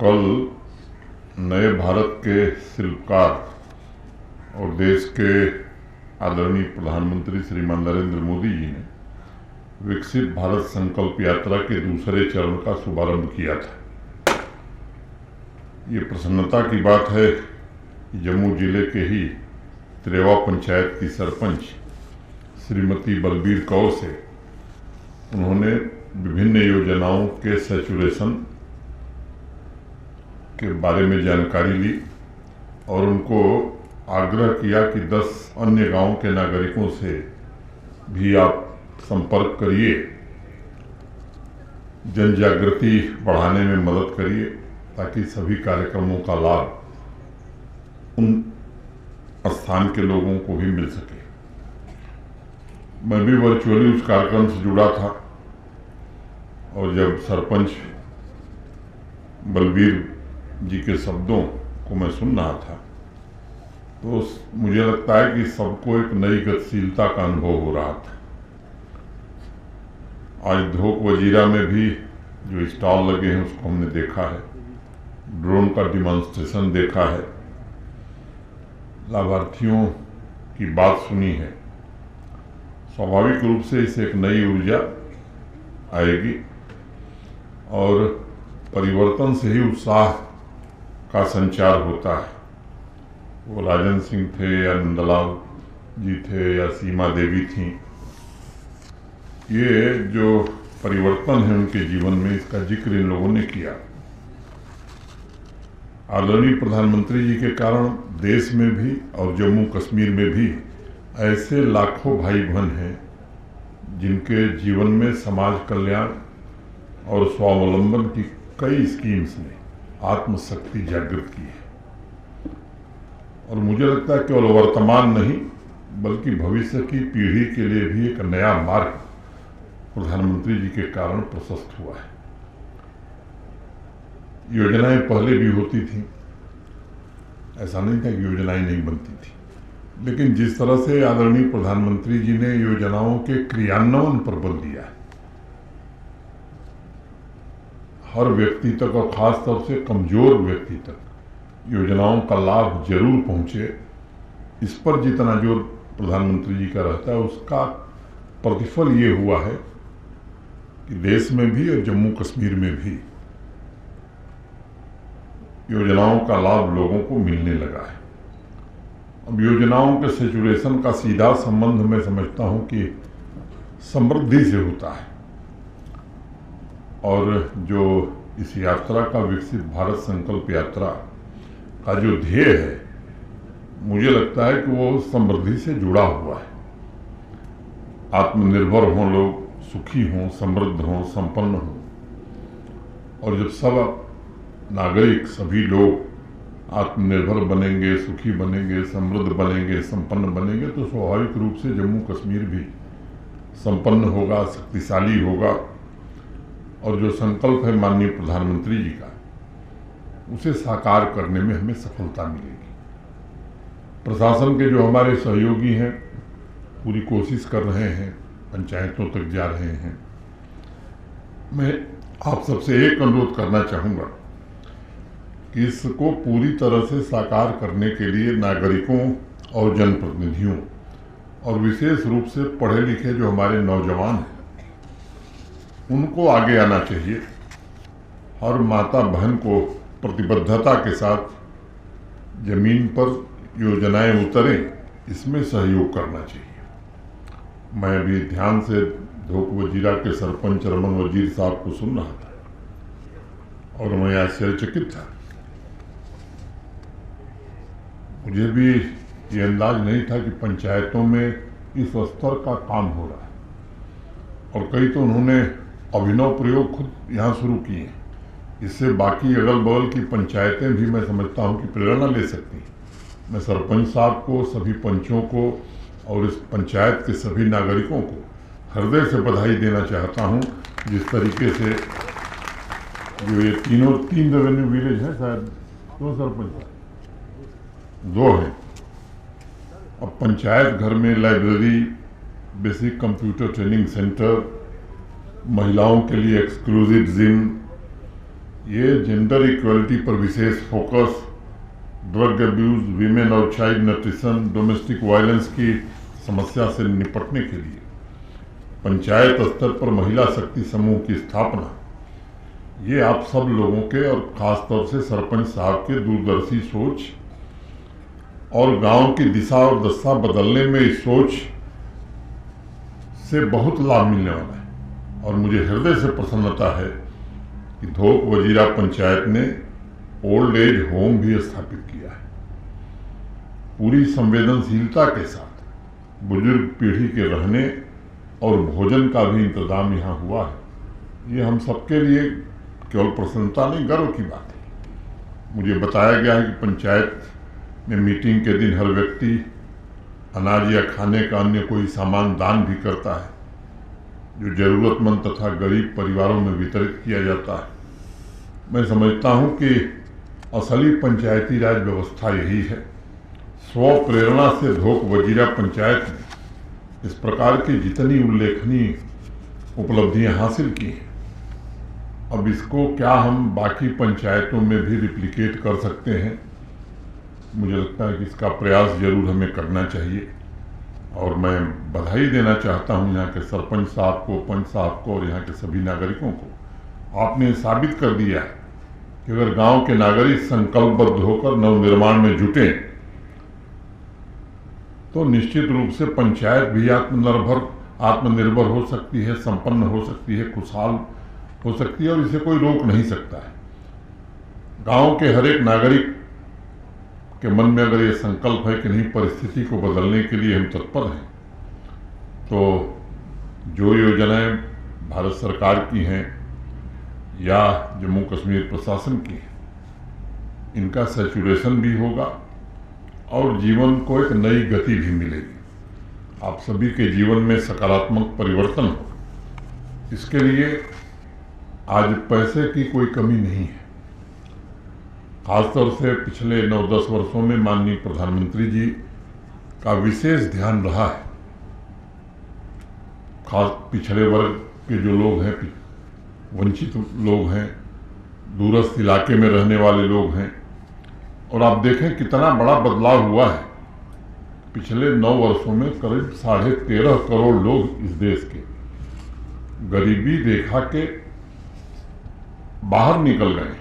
कल नए भारत के शिल्पकार और देश के आदरणीय प्रधानमंत्री श्रीमान नरेंद्र मोदी जी ने विकसित भारत संकल्प यात्रा के दूसरे चरण का शुभारंभ किया था। ये प्रसन्नता की बात है कि जम्मू जिले के ही त्रेवा पंचायत की सरपंच श्रीमती बलबीर कौर से उन्होंने विभिन्न योजनाओं के सैचुरेशन के बारे में जानकारी ली और उनको आग्रह किया कि 10 अन्य गांवों के नागरिकों से भी आप संपर्क करिए, जन जागृति बढ़ाने में मदद करिए ताकि सभी कार्यक्रमों का लाभ उन स्थान के लोगों को भी मिल सके। मैं भी वर्चुअली उस कार्यक्रम से जुड़ा था और जब सरपंच बलबीर जी के शब्दों को मैं सुन रहा था तो मुझे लगता है कि सबको एक नई गतिशीलता का अनुभव हो रहा था। आज धोक वजीरा में भी जो स्टॉल लगे हैं उसको हमने देखा है, ड्रोन का डिमॉन्स्ट्रेशन देखा है, लाभार्थियों की बात सुनी है। स्वाभाविक रूप से इससे एक नई ऊर्जा आएगी और परिवर्तन से ही उत्साह का संचार होता है। वो राजन सिंह थे या नंदलाल जी थे या सीमा देवी थी, ये जो परिवर्तन है उनके जीवन में, इसका जिक्र इन लोगों ने किया। आदरणीय प्रधानमंत्री जी के कारण देश में भी और जम्मू कश्मीर में भी ऐसे लाखों भाई बहन हैं जिनके जीवन में समाज कल्याण और स्वावलंबन की कई स्कीम्स ने आत्मशक्ति जागृत की है। और मुझे लगता है केवल वर्तमान नहीं बल्कि भविष्य की पीढ़ी के लिए भी एक नया मार्ग प्रधानमंत्री जी के कारण प्रशस्त हुआ है। योजनाएं पहले भी होती थी, ऐसा नहीं था कि योजनाएं नहीं बनती थी, लेकिन जिस तरह से आदरणीय प्रधानमंत्री जी ने योजनाओं के क्रियान्वयन पर बल दिया है, हर व्यक्ति तक और खास तौर से कमजोर व्यक्ति तक योजनाओं का लाभ जरूर पहुंचे, इस पर जितना जोर प्रधानमंत्री जी का रहता है उसका प्रतिफल ये हुआ है कि देश में भी और जम्मू कश्मीर में भी योजनाओं का लाभ लोगों को मिलने लगा है। अब योजनाओं के सैचुरेशन का सीधा संबंध मैं समझता हूं कि समृद्धि से होता है और जो इस यात्रा का विकसित भारत संकल्प यात्रा का जो ध्येय है, मुझे लगता है कि वो समृद्धि से जुड़ा हुआ है। आत्मनिर्भर हों लोग, सुखी हों, समृद्ध हों, संपन्न हों, और जब सब नागरिक, सभी लोग आत्मनिर्भर बनेंगे, सुखी बनेंगे, समृद्ध बनेंगे, संपन्न बनेंगे तो स्वाभाविक रूप से जम्मू कश्मीर भी संपन्न होगा, शक्तिशाली होगा। और जो संकल्प है माननीय प्रधानमंत्री जी का, उसे साकार करने में हमें सफलता मिलेगी। प्रशासन के जो हमारे सहयोगी हैं पूरी कोशिश कर रहे हैं, पंचायतों तक जा रहे हैं। मैं आप सबसे एक अनुरोध करना चाहूँगा कि इसको पूरी तरह से साकार करने के लिए नागरिकों और जनप्रतिनिधियों और विशेष रूप से पढ़े लिखे जो हमारे नौजवान हैं उनको आगे आना चाहिए। हर माता बहन को प्रतिबद्धता के साथ जमीन पर योजनाएं उतरें, इसमें सहयोग करना चाहिए। मैं अभी ध्यान से धोक वजीरा के सरपंच रमन वजीर साहब को सुन रहा था और मैं आश्चर्यचकित था। मुझे भी ये अंदाज नहीं था कि पंचायतों में इस स्तर का काम हो रहा है और कई तो उन्होंने अभिनव प्रयोग खुद यहाँ शुरू किए हैं। इससे बाकी अगल बगल की पंचायतें भी मैं समझता हूँ कि प्रेरणा ले सकती हैं। मैं सरपंच साहब को, सभी पंचों को और इस पंचायत के सभी नागरिकों को हृदय से बधाई देना चाहता हूँ। जिस तरीके से जो ये तीन रेवेन्यू विलेज है, शायद 2 सरपंच 2 हैं। अब पंचायत घर में library, basic computer training centre, महिलाओं के लिए एक्सक्लूसिव जिम, ये जेंडर इक्वलिटी पर विशेष फोकस, ड्रग अब्यूज, वीमेन और चाइल्ड न्यूट्रिशन, डोमेस्टिक वायलेंस की समस्या से निपटने के लिए पंचायत स्तर पर महिला शक्ति समूह की स्थापना, ये आप सब लोगों के और खासतौर से सरपंच साहब के दूरदर्शी सोच और गांव की दिशा और दशा बदलने में इस सोच से बहुत लाभ मिलने वाला है। और मुझे हृदय से प्रसन्नता है कि धोक वजीरा पंचायत ने ओल्ड एज होम भी स्थापित किया है। पूरी संवेदनशीलता के साथ बुजुर्ग पीढ़ी के रहने और भोजन का भी इंतजाम यहाँ हुआ है। ये हम सबके लिए केवल प्रसन्नता नहीं, गर्व की बात है। मुझे बताया गया है कि पंचायत में मीटिंग के दिन हर व्यक्ति अनाज या खाने का अन्य कोई सामान दान भी करता है, जो जरूरतमंद तथा गरीब परिवारों में वितरित किया जाता है। मैं समझता हूँ कि असली पंचायती राज व्यवस्था यही है। स्व प्रेरणा से धोक वजीरा पंचायत ने इस प्रकार की जितनी उल्लेखनीय उपलब्धियां हासिल की हैं, अब इसको क्या हम बाकी पंचायतों में भी रिप्लिकेट कर सकते हैं? मुझे लगता है कि इसका प्रयास जरूर हमें करना चाहिए। और मैं बधाई देना चाहता हूं यहाँ के सरपंच साहब को, पंच साहब को और यहाँ के सभी नागरिकों को। आपने साबित कर दिया है कि अगर गांव के नागरिक संकल्पबद्ध होकर नवनिर्माण में जुटे तो निश्चित रूप से पंचायत भी आत्मनिर्भर हो सकती है, संपन्न हो सकती है, खुशहाल हो सकती है और इसे कोई रोक नहीं सकता है। गांव के हर एक नागरिक के मन में अगर ये संकल्प है कि नहीं, परिस्थिति को बदलने के लिए हम तत्पर हैं, तो जो योजनाएं भारत सरकार की हैं या जम्मू कश्मीर प्रशासन की हैं, इनका सैचुरेशन भी होगा और जीवन को एक नई गति भी मिलेगी। आप सभी के जीवन में सकारात्मक परिवर्तन हो, इसके लिए आज पैसे की कोई कमी नहीं है। खासतौर से पिछले 9-10 वर्षों में माननीय प्रधानमंत्री जी का विशेष ध्यान रहा है। खास पिछड़े वर्ग के जो लोग हैं, वंचित लोग हैं, दूरस्थ इलाके में रहने वाले लोग हैं, और आप देखें कितना बड़ा बदलाव हुआ है। पिछले 9 वर्षों में करीब 13.5 करोड़ लोग इस देश के गरीबी रेखा के बाहर निकल गए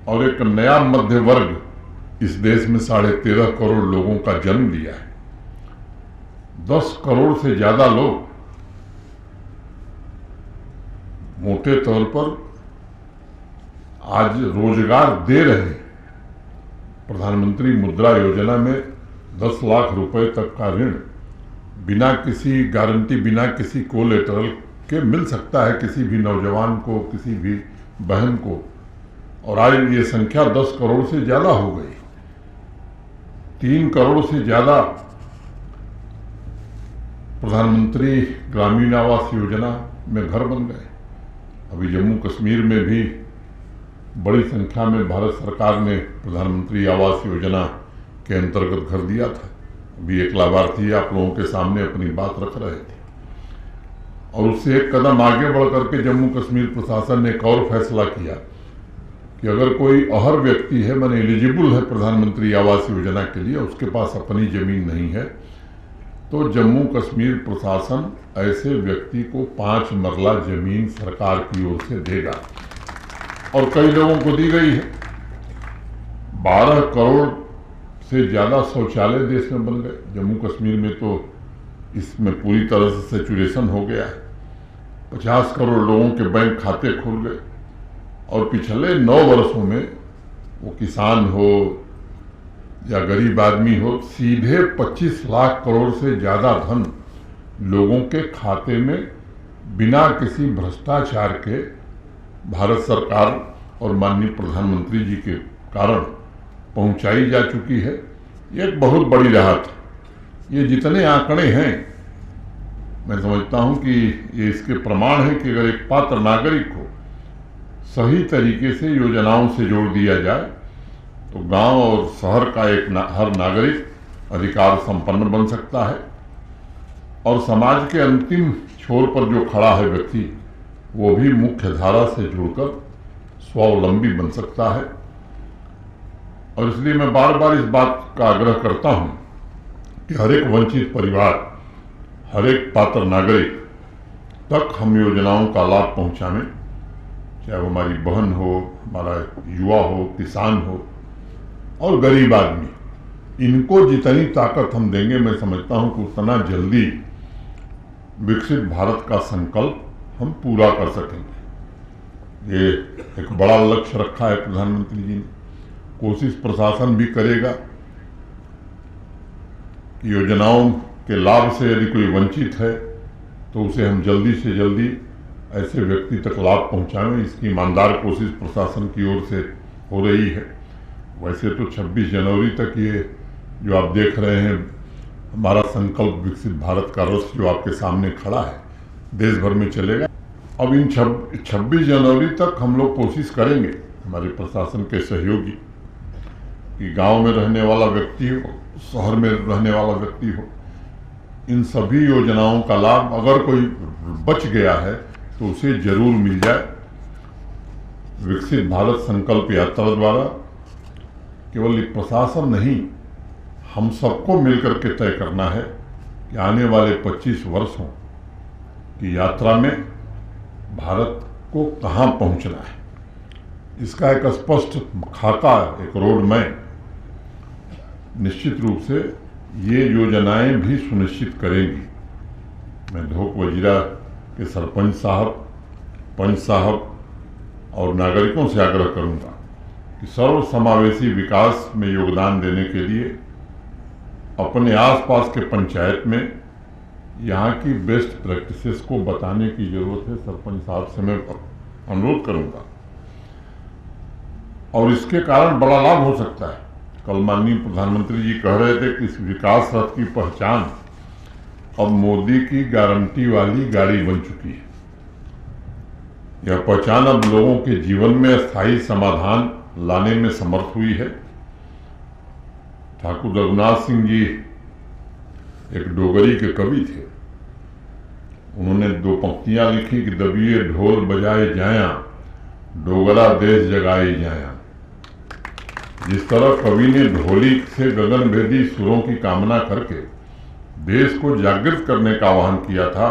और एक नया मध्य वर्ग इस देश में 13.5 करोड़ लोगों का जन्म लिया है। 10 करोड़ से ज्यादा लोग मोटे तौर पर आज रोजगार दे रहे हैं। प्रधानमंत्री मुद्रा योजना में 10 लाख रुपए तक का ऋण बिना किसी गारंटी, बिना किसी कोलेटरल के मिल सकता है किसी भी नौजवान को, किसी भी बहन को। और आज ये संख्या 10 करोड़ से ज्यादा हो गई। 3 करोड़ से ज्यादा प्रधानमंत्री ग्रामीण आवास योजना में घर बन गए। अभी जम्मू कश्मीर में भी बड़ी संख्या में भारत सरकार ने प्रधानमंत्री आवास योजना के अंतर्गत घर दिया था। अभी एक लाभार्थी आप लोगों के सामने अपनी बात रख रहे थे। और उससे एक कदम आगे बढ़ करके जम्मू कश्मीर प्रशासन ने एक और फैसला किया कि अगर कोई अहर व्यक्ति है, माने एलिजिबल है प्रधानमंत्री आवास योजना के लिए, उसके पास अपनी जमीन नहीं है, तो जम्मू कश्मीर प्रशासन ऐसे व्यक्ति को 5 मरला जमीन सरकार की ओर से देगा। और कई लोगों को दी गई है। 12 करोड़ से ज्यादा शौचालय देश में बन गए। जम्मू कश्मीर में तो इसमें पूरी तरह से सैचुरेशन हो गया है। 50 करोड़ लोगों के बैंक खाते खुल गए। और पिछले 9 वर्षों में वो किसान हो या गरीब आदमी हो, सीधे 25 लाख करोड़ से ज्यादा धन लोगों के खाते में बिना किसी भ्रष्टाचार के भारत सरकार और माननीय प्रधानमंत्री जी के कारण पहुंचाई जा चुकी है। ये एक बहुत बड़ी राहत है। ये जितने आंकड़े हैं, मैं समझता हूं कि ये इसके प्रमाण है कि अगर एक पात्र नागरिक को सही तरीके से योजनाओं से जोड़ दिया जाए तो गांव और शहर का हर नागरिक अधिकार संपन्न बन सकता है। और समाज के अंतिम छोर पर जो खड़ा है व्यक्ति, वो भी मुख्य धारा से जुड़कर स्वावलंबी बन सकता है। और इसलिए मैं बार बार इस बात का आग्रह करता हूं कि हर एक वंचित परिवार, हर एक पात्र नागरिक तक हम योजनाओं का लाभ पहुंचाएं, चाहे वो हमारी बहन हो, हमारा युवा हो, किसान हो और गरीब आदमी। इनको जितनी ताकत हम देंगे, मैं समझता हूं कि उतना जल्दी विकसित भारत का संकल्प हम पूरा कर सकेंगे। ये एक बड़ा लक्ष्य रखा है प्रधानमंत्री जी ने। कोशिश प्रशासन भी करेगा कि योजनाओं के लाभ से यदि कोई वंचित है तो उसे हम जल्दी से जल्दी ऐसे व्यक्ति तक लाभ पहुंचाएं। इसकी ईमानदार कोशिश प्रशासन की ओर से हो रही है। वैसे तो 26 जनवरी तक ये जो आप देख रहे हैं हमारा संकल्प विकसित भारत का रथ जो आपके सामने खड़ा है, देश भर में चलेगा। अब इन 26 जनवरी तक हम लोग कोशिश करेंगे, हमारे प्रशासन के सहयोगी, कि गांव में रहने वाला व्यक्ति हो, शहर में रहने वाला व्यक्ति हो, इन सभी योजनाओं का लाभ अगर कोई बच गया है तो उसे जरूर मिल जाए। विकसित भारत संकल्प यात्रा द्वारा केवल प्रशासन नहीं, हम सबको मिलकर के तय करना है कि आने वाले 25 वर्षों की यात्रा में भारत को कहां पहुंचना है। इसका एक स्पष्ट खाका, एक रोड मैप निश्चित रूप से ये योजनाएं भी सुनिश्चित करेंगी। मैं धोक वजीरा के सरपंच साहब, पंच साहब और नागरिकों से आग्रह करूंगा कि सर्व समावेशी विकास में योगदान देने के लिए अपने आसपास के पंचायत में यहाँ की बेस्ट प्रैक्टिसेस को बताने की जरूरत है। सरपंच साहब से मैं अनुरोध करूंगा और इसके कारण बड़ा लाभ हो सकता है। कल माननीय प्रधानमंत्री जी कह रहे थे कि इस विकास रथ की पहचान अब मोदी की गारंटी वाली गाड़ी बन चुकी है। यह पहचान अब लोगों के जीवन में स्थायी समाधान लाने में समर्थ हुई है। ठाकुर रघुनाथ सिंह जी एक डोगरी के कवि थे। उन्होंने 2 पंक्तियां लिखी कि दबिए ढोल बजाए जाया, डोगरा देश जगाए जाया। जिस तरह कवि ने ढोली से गगनभेदी सुरों की कामना करके देश को जागृत करने का आह्वान किया था,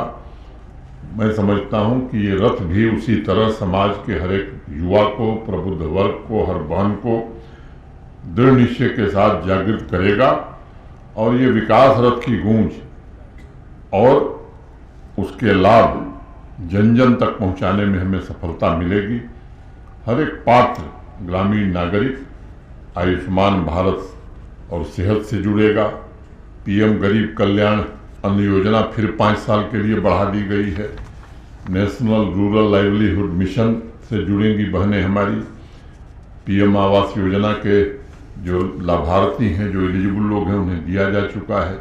मैं समझता हूं कि ये रथ भी उसी तरह समाज के हर एक युवा को, प्रबुद्ध वर्ग को, हर बहन को दृढ़ निश्चय के साथ जागृत करेगा और ये विकास रथ की गूंज और उसके लाभ जन जन तक पहुंचाने में हमें सफलता मिलेगी। हर एक पात्र ग्रामीण नागरिक आयुष्मान भारत और सेहत से जुड़ेगा। पीएम गरीब कल्याण अन्न योजना फिर 5 साल के लिए बढ़ा दी गई है। नेशनल रूरल लाइवलीहुड मिशन से जुड़ेंगी बहनें हमारी। पीएम आवास योजना के जो लाभार्थी हैं, जो एलिजिबल लोग हैं, उन्हें दिया जा चुका है।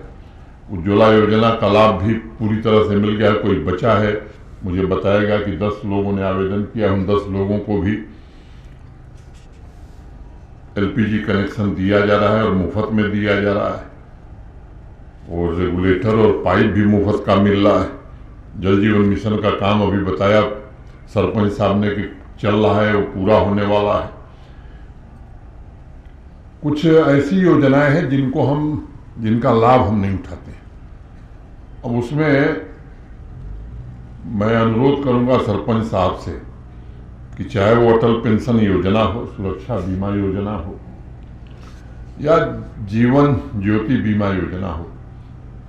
उज्ज्वला योजना का लाभ भी पूरी तरह से मिल गया है। कोई बचा है, मुझे बताएगा कि 10 लोगों ने आवेदन किया। उन 10 लोगों को भी एलपीजी कनेक्शन दिया जा रहा है और मुफ्त में दिया जा रहा है और रेगुलेटर और पाइप भी मुफ्त का मिल रहा है। जल जीवन मिशन का काम अभी बताया सरपंच साहब ने कि चल रहा है, वो पूरा होने वाला है। कुछ ऐसी योजनाएं हैं जिनका लाभ हम नहीं उठाते। अब उसमें मैं अनुरोध करूंगा सरपंच साहब से कि चाहे वो अटल पेंशन योजना हो, सुरक्षा बीमा योजना हो या जीवन ज्योति बीमा योजना हो,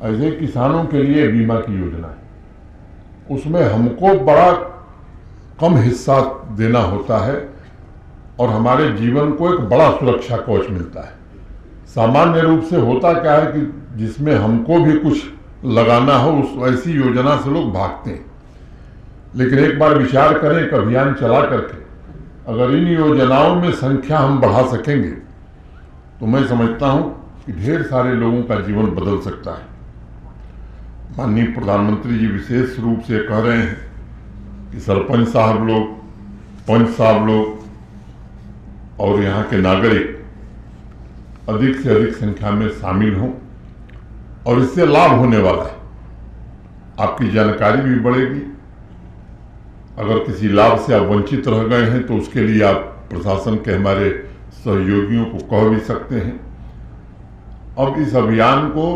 ऐसे किसानों के लिए बीमा की योजना है। उसमें हमको बड़ा कम हिस्सा देना होता है और हमारे जीवन को एक बड़ा सुरक्षा कवच मिलता है। सामान्य रूप से होता क्या है कि जिसमें हमको भी कुछ लगाना हो, उस ऐसी योजना से लोग भागते हैं। लेकिन एक बार विचार करें, एक अभियान चला करके अगर इन योजनाओं में संख्या हम बढ़ा सकेंगे तो मैं समझता हूं कि ढेर सारे लोगों का जीवन बदल सकता है। माननीय प्रधानमंत्री जी विशेष रूप से कह रहे हैं कि सरपंच साहब लोग, पंच साहब लोग और यहाँ के नागरिक अधिक से अधिक संख्या में शामिल हों और इससे लाभ होने वाला है। आपकी जानकारी भी बढ़ेगी, अगर किसी लाभ से आप वंचित रह गए हैं तो उसके लिए आप प्रशासन के हमारे सहयोगियों को कह भी सकते हैं। अब इस अभियान को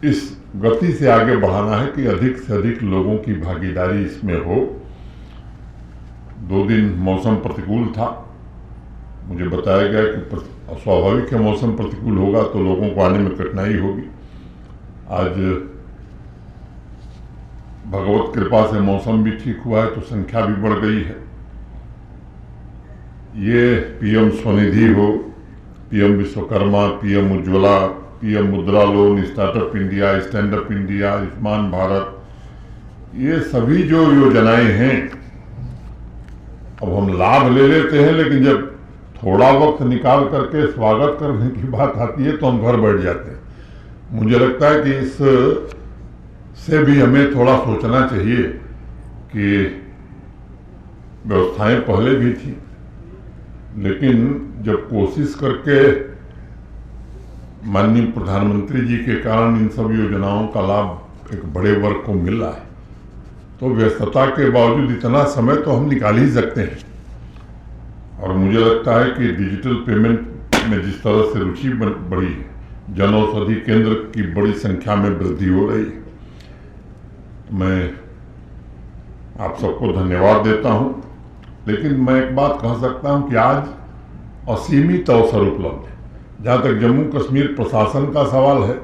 इस गति से आगे बढ़ाना है कि अधिक से अधिक लोगों की भागीदारी इसमें हो। 2 दिन मौसम प्रतिकूल था, मुझे बताया गया कि स्वाभाविक है मौसम प्रतिकूल होगा तो लोगों को आने में कठिनाई होगी। आज भगवत कृपा से मौसम भी ठीक हुआ है तो संख्या भी बढ़ गई है। ये पीएम स्वनिधि हो, PM Vishwakarma, PM Ujjwala, PM Mudra loan, startup India, stand up India, Ayushman Bharat, ये सभी जो योजनाएं हैं अब हम लाभ ले लेते हैं, लेकिन जब थोड़ा वक्त निकाल करके स्वागत करने की बात आती है तो हम घर बैठ जाते हैं। मुझे लगता है कि इस से भी हमें थोड़ा सोचना चाहिए कि व्यवस्थाएं पहले भी थी, लेकिन जब कोशिश करके माननीय प्रधानमंत्री जी के कारण इन सब योजनाओं का लाभ एक बड़े वर्ग को मिल रहा है, तो व्यस्तता के बावजूद इतना समय तो हम निकाल ही सकते हैं। और मुझे लगता है कि डिजिटल पेमेंट में जिस तरह से रुचि बढ़ी है, जन औषधि केंद्र की बड़ी संख्या में वृद्धि हो रही है, मैं आप सबको धन्यवाद देता हूं। लेकिन मैं एक बात कह सकता हूं कि आज असीमित अवसर उपलब्ध है। जहां तक जम्मू कश्मीर प्रशासन का सवाल है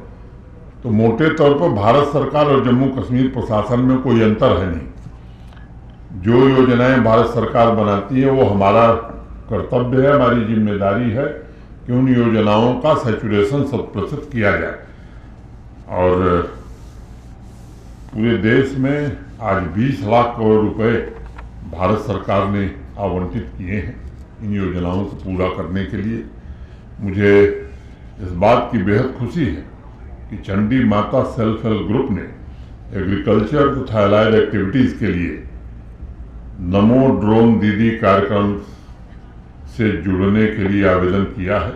तो मोटे तौर पर भारत सरकार और जम्मू कश्मीर प्रशासन में कोई अंतर है नहीं। जो योजनाएं भारत सरकार बनाती है वो हमारा कर्तव्य है, हमारी जिम्मेदारी है कि उन योजनाओं का सैचुरेशन 100% किया जाए। और पूरे देश में आज 20 लाख करोड़ रुपए भारत सरकार ने आवंटित किए हैं इन योजनाओं को पूरा करने के लिए। मुझे इस बात की बेहद खुशी है कि चंडी माता सेल्फ हेल्प ग्रुप ने एग्रीकल्चर तथा एलाइड एक्टिविटीज़ के लिए नमो ड्रोन दीदी कार्यक्रम से जुड़ने के लिए आवेदन किया है।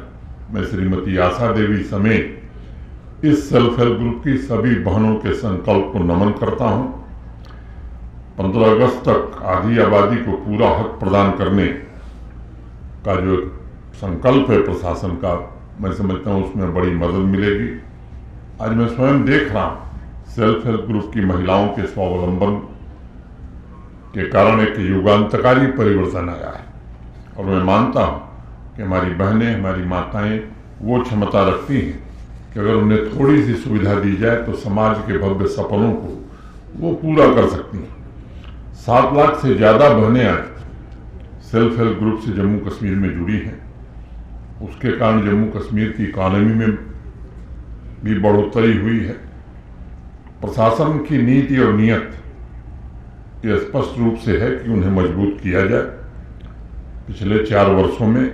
मैं श्रीमती आशा देवी समेत इस सेल्फ हेल्प ग्रुप की सभी बहनों के संकल्प को नमन करता हूं। 15 अगस्त तक आधी आबादी को पूरा हक प्रदान करने का जो संकल्प है प्रशासन का, मैं समझता हूं उसमें बड़ी मदद मिलेगी। आज मैं स्वयं देख रहा हूं सेल्फ हेल्प ग्रुप की महिलाओं के स्वावलंबन के कारण एक युगांतकारी परिवर्तन आया है। और मैं मानता हूं कि हमारी बहनें, हमारी माताएं वो क्षमता रखती हैं कि अगर उन्हें थोड़ी सी सुविधा दी जाए तो समाज के भव्य सपनों को वो पूरा कर सकती हैं। 7 लाख से ज़्यादा बहनें आज सेल्फ हेल्प ग्रुप से जम्मू कश्मीर में जुड़ी हैं। उसके कारण जम्मू कश्मीर की इकॉनमी में भी बढ़ोतरी हुई है। प्रशासन की नीति और नियत ये स्पष्ट रूप से है कि उन्हें मजबूत किया जाए। पिछले 4 वर्षों में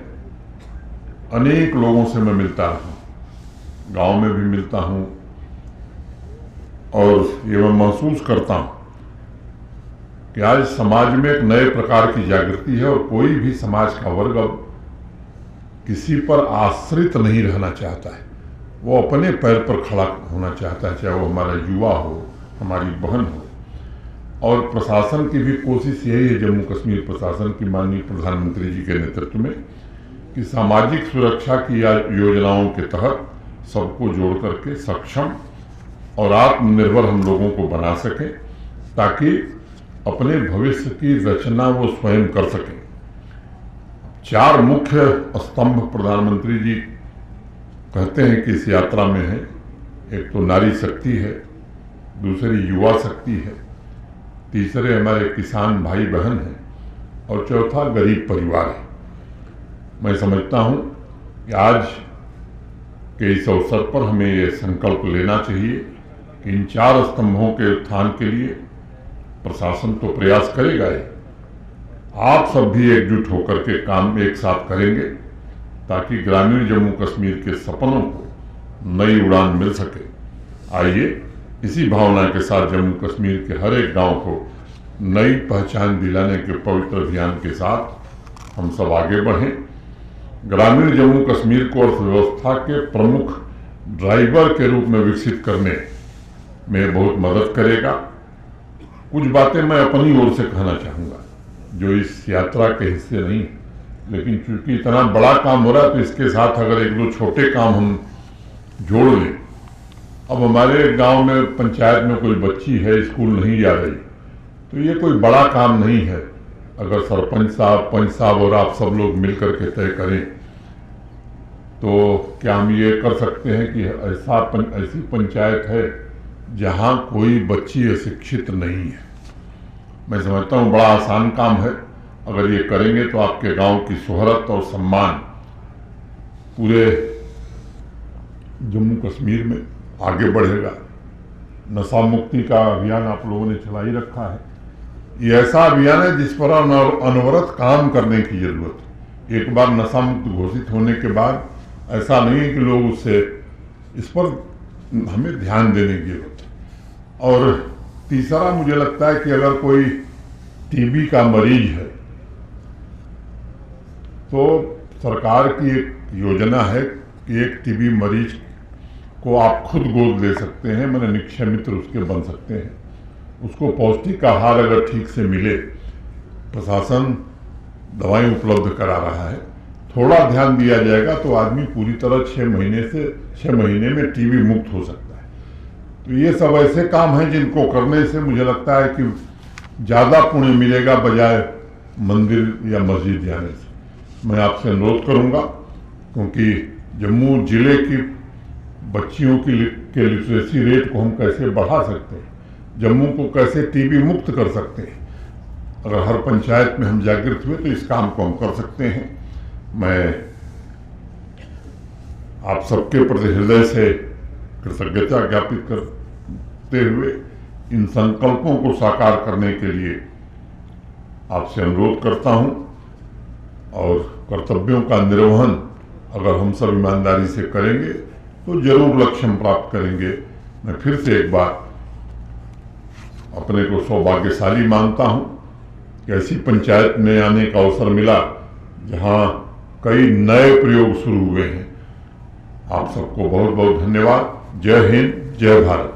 अनेक लोगों से मैं मिलता रहा, गांव में भी मिलता हूं, और ये मैं महसूस करता हूं कि आज समाज में एक नए प्रकार की जागृति है और कोई भी समाज का वर्ग अब किसी पर आश्रित नहीं रहना चाहता है। वो अपने पैर पर खड़ा होना चाहता है, चाहे वो हमारा युवा हो, हमारी बहन हो। और प्रशासन की भी कोशिश यही है, जम्मू कश्मीर प्रशासन की माननीय प्रधानमंत्री जी के नेतृत्व में, कि सामाजिक सुरक्षा की योजनाओं के तहत सबको जोड़ करके सक्षम और आत्मनिर्भर हम लोगों को बना सकें, ताकि अपने भविष्य की रचना वो स्वयं कर सकें। 4 मुख्य स्तंभ प्रधानमंत्री जी कहते हैं कि इस यात्रा में है। एक तो नारी शक्ति है, दूसरी युवा शक्ति है, तीसरे हमारे किसान भाई बहन हैं, और चौथा गरीब परिवार है। मैं समझता हूं कि आज के इस अवसर पर हमें ये संकल्प लेना चाहिए कि इन 4 स्तंभों के उत्थान के लिए प्रशासन तो प्रयास करेगा ही, आप सब भी एकजुट होकर के काम एक साथ करेंगे, ताकि ग्रामीण जम्मू कश्मीर के सपनों को नई उड़ान मिल सके। आइए इसी भावना के साथ जम्मू कश्मीर के हर एक गांव को नई पहचान दिलाने के पवित्र अभियान के साथ हम सब आगे बढ़ें। ग्रामीण जम्मू कश्मीर को अर्थव्यवस्था के प्रमुख ड्राइवर के रूप में विकसित करने में बहुत मदद करेगा। कुछ बातें मैं अपनी ओर से कहना चाहूँगा जो इस यात्रा के हिस्से नहीं, लेकिन चूंकि इतना बड़ा काम हो रहा है तो इसके साथ अगर एक दो छोटे काम हम जोड़ लें। अब हमारे गांव में पंचायत में कोई बच्ची है, स्कूल नहीं जा रही, तो ये कोई बड़ा काम नहीं है। अगर सरपंच साहब, पंच साहब और आप सब लोग मिलकर के तय करें तो क्या हम ये कर सकते हैं कि ऐसी पंचायत है जहां कोई बच्ची अशिक्षित नहीं है। मैं समझता हूँ बड़ा आसान काम है। अगर ये करेंगे तो आपके गांव की शोहरत और सम्मान पूरे जम्मू कश्मीर में आगे बढ़ेगा। नशा मुक्ति का अभियान आप लोगों ने चला ही रखा है। ये ऐसा अभियान है जिस पर अनवरत काम करने की जरूरत है। एक बार नशा मुक्त घोषित होने के बाद ऐसा नहीं है कि लोग उससे, इस पर हमें ध्यान देने की जरूरत है। और तीसरा मुझे लगता है कि अगर कोई टीबी का मरीज है तो सरकार की एक योजना है कि एक टीबी मरीज को आप खुद गोद ले सकते हैं, मैंने निक्षय मित्र उसके बन सकते हैं। उसको पौष्टिक आहार अगर ठीक से मिले, प्रशासन दवाएं उपलब्ध करा रहा है, थोड़ा ध्यान दिया जाएगा तो आदमी पूरी तरह 6 महीने में टीबी मुक्त हो सकता है। तो ये सब ऐसे काम हैं जिनको करने से मुझे लगता है कि ज़्यादा पुण्य मिलेगा बजाय मंदिर या मस्जिद जाने से। मैं आपसे अनुरोध करूंगा, क्योंकि जम्मू जिले की बच्चियों के लिटरेसी रेट को हम कैसे बढ़ा सकते हैं, जम्मू को कैसे टीबी मुक्त कर सकते हैं, अगर हर पंचायत में हम जागृत हुए तो इस काम को हम कर सकते हैं। मैं आप सबके प्रति हृदय से कृतज्ञता ज्ञापित करते हुए इन संकल्पों को साकार करने के लिए आपसे अनुरोध करता हूं, और कर्तव्यों का निर्वहन अगर हम सब ईमानदारी से करेंगे तो जरूर लक्ष्य हम प्राप्त करेंगे। मैं फिर से एक बार अपने को सौभाग्यशाली मानता हूं कि ऐसी पंचायत में आने का अवसर मिला जहां कई नए प्रयोग शुरू हुए हैं। आप सबको बहुत बहुत धन्यवाद। जय हिंद, जय भारत।